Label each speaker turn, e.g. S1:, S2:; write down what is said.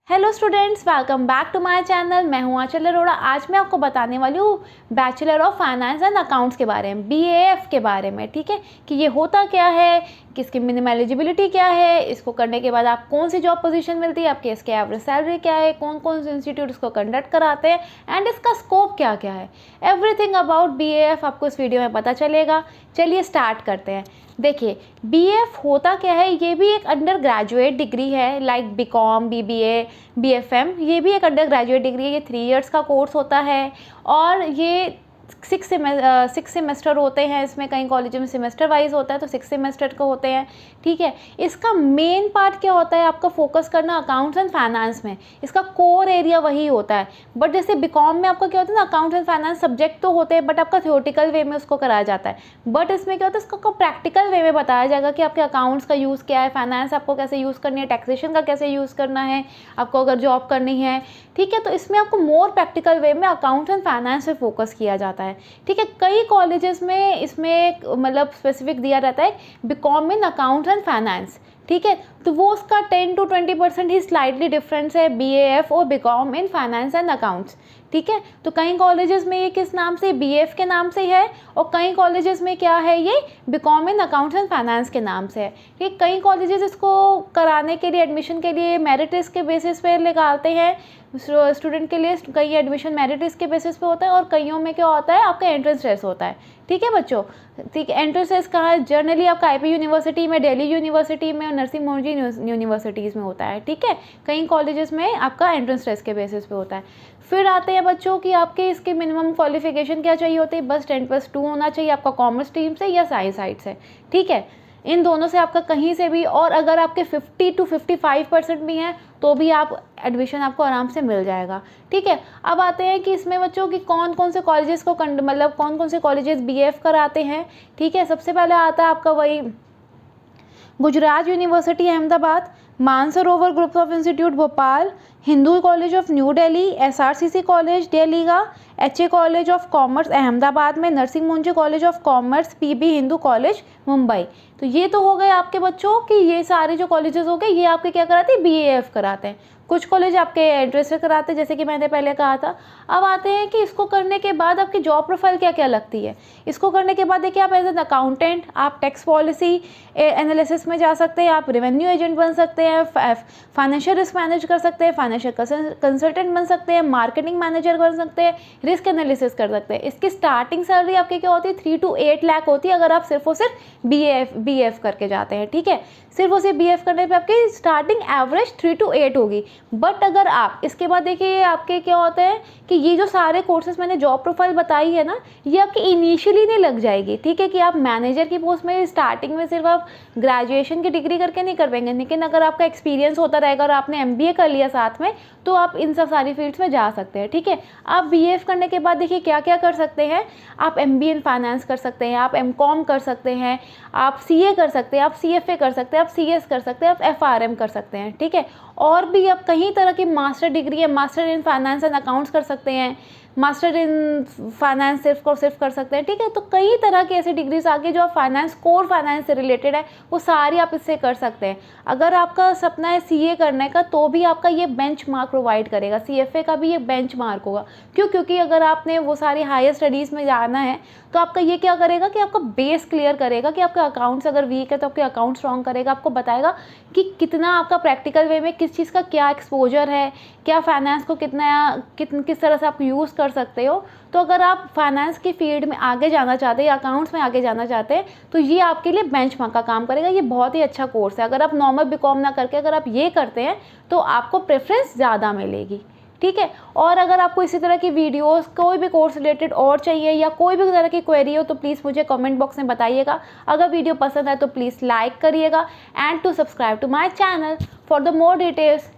S1: Hello students, welcome back to my channel. मैं हूं आंचल अरोड़ा। आज मैं आपको बताने वाली हूँ bachelor of finance and accounts के बारे में, BAF के बारे में। ठीक है, कि ये होता क्या है, कि इसकी मिनिमम एलिजिबिलिटी क्या है, इसको करने के बाद आप कौन सी जॉब पोजीशन मिलती है, आपकी इसके एवरेज सैलरी क्या है, कौन कौन से इंस्टीट्यूट इसको कंडक्ट कराते हैं एंड इसका स्कोप क्या क्या है। एवरीथिंग अबाउट BAF आपको इस वीडियो में पता चलेगा। चलिए स्टार्ट करते हैं। देखिए, BAF होता क्या है, ये भी एक अंडर ग्रेजुएट डिग्री है, लाइक BCom, BBA, BFM। ये भी एक अंडर ग्रेजुएट डिग्री है। ये 3 इयर्स का कोर्स होता है और ये 6 सेमेस्टर होते हैं। इसमें कई कॉलेज में सेमेस्टर वाइज होता है, तो 6 सेमेस्टर का होते हैं। ठीक है, इसका मेन पार्ट क्या होता है, आपका फोकस करना अकाउंट्स एंड फाइनेंस में। इसका कोर एरिया वही होता है। बट जैसे BCom में आपका क्या होता है ना, अकाउंट्स एंड फाइनेंस सब्जेक्ट तो होते हैं, बट आपका थियोरटिकल वे में उसको कराया जाता है। बट इसमें क्या होता है, इसको प्रैक्टिकल वे में बताया जाएगा कि आपके अकाउंट्स का यूज़ क्या है, फाइनेंस आपको कैसे यूज़ करनी है, टैक्सेशन का कैसे यूज़ करना है आपको अगर जॉब करनी है। ठीक है, तो इसमें आपको मोर प्रैक्टिकल वे में अकाउंट्स एंड फाइनेंस पे फोकस किया जाता है। ठीक है, कई कॉलेजेस में इसमें मतलब स्पेसिफिक दिया रहता है BCom in accounts and finance. ठीक है, तो वो उसका 10 to 20% ही स्लाइटली डिफरेंस है BAF और BCom in finance and accounts. ठीक है, तो कई कॉलेजेस में ये किस नाम से, BAF के नाम से है, और कई कॉलेजेस में क्या है, ये BCom in accounts and finance के नाम से है। ठीक है, कई कॉलेजेस इसको कराने के लिए, एडमिशन के लिए मेरिट लिस्ट के बेसिस पे निकालते हैं स्टूडेंट के लिए। कई एडमिशन मेरिट लिस्ट के बेसिस पे होता है और कईयों में क्या होता है, आपका एंट्रेंस टेस्ट होता है। ठीक है बच्चों, ठीक है, एंट्रेंस टेस्ट कहाँ, जनरली आपका IP यूनिवर्सिटी में, दिल्ली यूनिवर्सिटी में और नरसिंह मोहन जी यूनिवर्सिटीज़ में होता है। ठीक है, कई कॉलेजेस में आपका एंट्रेंस टेस्ट के बेसिस पे होता है। फिर आते हैं बच्चों कि आपके इसके मिनिमम क्वालिफिकेशन क्या चाहिए होती है, बस 10+2 होना चाहिए आपका कॉमर्स स्ट्रीम से या साइंस साइड से। ठीक है, इन दोनों से आपका कहीं से भी, और अगर आपके 50 to 55% भी हैं तो भी आप एडमिशन आपको आराम से मिल जाएगा। ठीक है, अब आते हैं कि इसमें बच्चों की कौन कौन से कॉलेजेस को मतलब कौन कौन से कॉलेजेस BAF कराते हैं। ठीक है, सबसे पहले आता है आपका वही Gujarat university Ahmedabad, Mansarovar group of institute Bhopal, Hindu college of new Delhi, SRCC college Delhi का, HA college of commerce Ahmedabad में, Narsee Monjee college of commerce, PB Hindu college Mumbai. तो ये तो हो गए आपके बच्चों कि ये सारे जो कॉलेजेस हो गए, ये आपके क्या कराते हैं, BAF कराते हैं। कुछ कॉलेज आपके एंट्रेंस से कराते हैं, जैसे कि मैंने पहले कहा था। अब आते हैं कि इसको करने के बाद आपकी जॉब प्रोफाइल क्या क्या लगती है। इसको करने के बाद देखिए, आप एज एन अकाउंटेंट आप टैक्स पॉलिसी एनालिसिस में जा सकते हैं, आप रेवेन्यू एजेंट बन सकते हैं, फाइनेंशियल रिस्क मैनेज कर सकते हैं, फाइनेंशियल कंसल्टेंट बन सकते हैं, मार्केटिंग मैनेजर बन सकते हैं, रिस्क एनालिसिस कर सकते हैं। इसकी स्टार्टिंग सैलरी आपकी क्या होती है, 3 to 8 लाख होती है, अगर आप सिर्फ और सिर्फ BAF करके जाते हैं। ठीक है, सिर्फ और सिर्फ BAF करने पे आपकी स्टार्टिंग एवरेज 3 to 8 होगी। बट अगर आप इसके बाद देखिए, आपके क्या होता है कि ये जो सारे कोर्सेज मैंने जॉब प्रोफाइल बताई है ना, ये आपकी इनिशियली नहीं लग जाएगी। ठीक है, कि आप मैनेजर की पोस्ट में स्टार्टिंग में सिर्फ आप ग्रेजुएशन की डिग्री करके नहीं कर पाएंगे, लेकिन अगर आपका एक्सपीरियंस होता रहेगा और आपने MBA कर लिया साथ में, तो आप इन सब सारी फील्ड्स में जा सकते हैं। ठीक है, आप BAF करने के बाद देखिए क्या क्या कर सकते हैं। आप MBA इन फाइनेंस कर सकते हैं, आप MCom कर सकते हैं, आप CA कर सकते हैं, आप CFA कर सकते हैं, आप CS कर सकते हैं, आप FRM कर सकते हैं। ठीक है, और भी आप कई तरह की मास्टर डिग्री है, master in finance and accounts कर सकते हैं, मास्टर इन फाइनेंस सिर्फ कर सकते हैं। ठीक है, तो कई तरह की ऐसी डिग्रीज आगे जो आप फाइनेंस, कोर फाइनेंस से रिलेटेड है, वो सारी आप इससे कर सकते हैं। अगर आपका सपना है CA करने का, तो भी आपका ये बेंच मार्क प्रोवाइड करेगा, CFA का भी ये बेंच मार्क होगा। क्योंकि अगर आपने वो सारी हायर स्टडीज़ में जाना है, तो आपका ये क्या करेगा कि आपका बेस क्लियर करेगा, कि आपका अकाउंट्स अगर वीक है तो आपके अकाउंट स्ट्रॉन्ग करेगा, आपको बताएगा कि कितना आपका प्रैक्टिकल वे में किस चीज़ का क्या एक्सपोजर है, क्या फाइनेंस को किस तरह से आप यूज़ कर सकते हो। तो अगर आप फाइनेंस की फील्ड में आगे जाना चाहते हैं या अकाउंट्स में आगे जाना चाहते हैं, तो ये आपके लिए बेंचमार्क का काम करेगा। ये बहुत ही अच्छा कोर्स है। अगर आप नॉर्मल BCom ना करके अगर आप ये करते हैं, तो आपको प्रेफरेंस ज़्यादा मिलेगी। ठीक है, और अगर आपको इसी तरह की वीडियोस, कोई भी कोर्स रिलेटेड और चाहिए, या कोई भी तरह की क्वेरी हो, तो प्लीज़ मुझे कमेंट बॉक्स में बताइएगा। अगर वीडियो पसंद आए तो प्लीज़ लाइक करिएगा, and to subscribe to my channel for the more details.